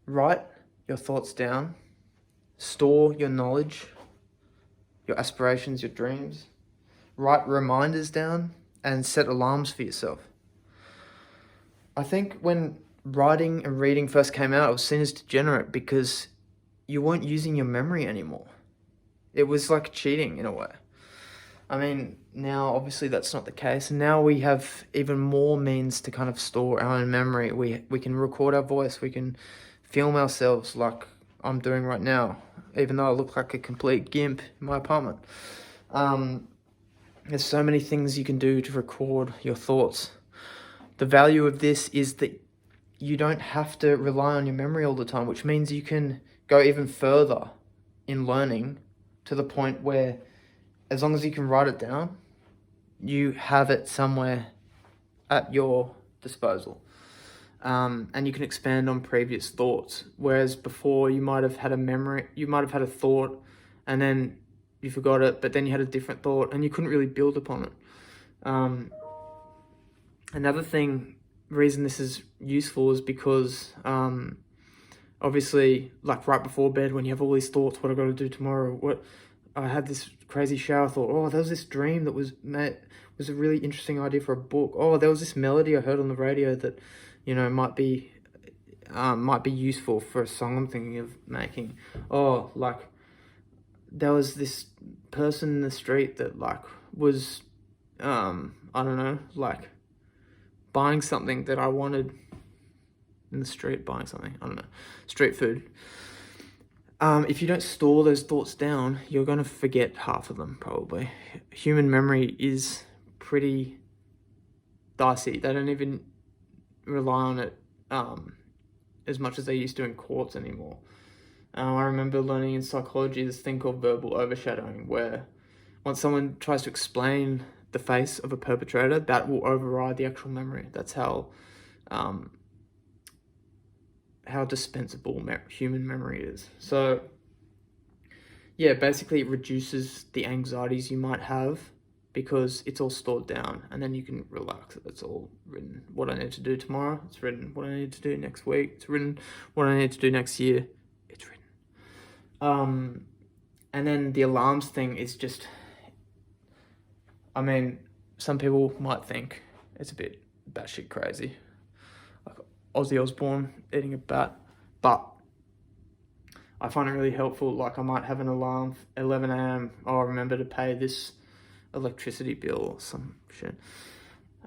Write your thoughts down, store your knowledge, your aspirations, your dreams, write reminders down, and set alarms for yourself. I think when writing and reading first came out, it was seen as degenerate because you weren't using your memory anymore. It was like cheating in a way. I mean, now obviously that's not the case. And now we have even more means to kind of store our own memory. We can record our voice, we can film ourselves like I'm doing right now, even though I look like a complete gimp in my apartment. There's so many things you can do to record your thoughts. The value of this is that you don't have to rely on your memory all the time, which means you can go even further in learning to the point where, as long as you can write it down, you have it somewhere at your disposal. And you can expand on previous thoughts. Whereas before you might have had a memory, you might have had a thought and then you forgot it, but then you had a different thought and you couldn't really build upon it. Another reason this is useful is because obviously, like right before bed, when you have all these thoughts, what I've got to do tomorrow, I had this crazy shower thought, oh, there was this dream that was a really interesting idea for a book. Oh, there was this melody I heard on the radio that, might be useful for a song I'm thinking of making. Oh, like there was this person in the street that was, I don't know, buying something that I wanted in the street, street food. If you don't store those thoughts down, you're going to forget half of them, probably. Human memory is pretty dicey. They don't even rely on it as much as they used to in courts anymore. I remember learning in psychology this thing called verbal overshadowing, where once someone tries to explain the face of a perpetrator, that will override the actual memory. That's how dispensable human memory is. So yeah, basically it reduces the anxieties you might have because it's all stored down, and then you can relax. It's all written what I need to do tomorrow. It's written what I need to do next week. It's written what I need to do next year. It's written. And then the alarms thing is just, I mean, some people might think it's a bit batshit crazy, like Ozzy Osbourne eating a bat, but I find it really helpful. Like I might have an alarm 11 a.m. Oh, remember to pay this electricity bill or some shit.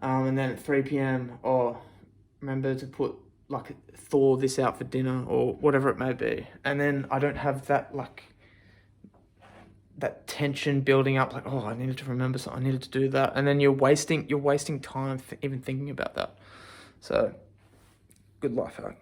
And then at 3 p.m. oh, remember to thaw this out for dinner or whatever it may be. And then I don't have that that tension building up, oh, I needed to remember something, I needed to do that. And then you're wasting time even thinking about that. So, good life hack.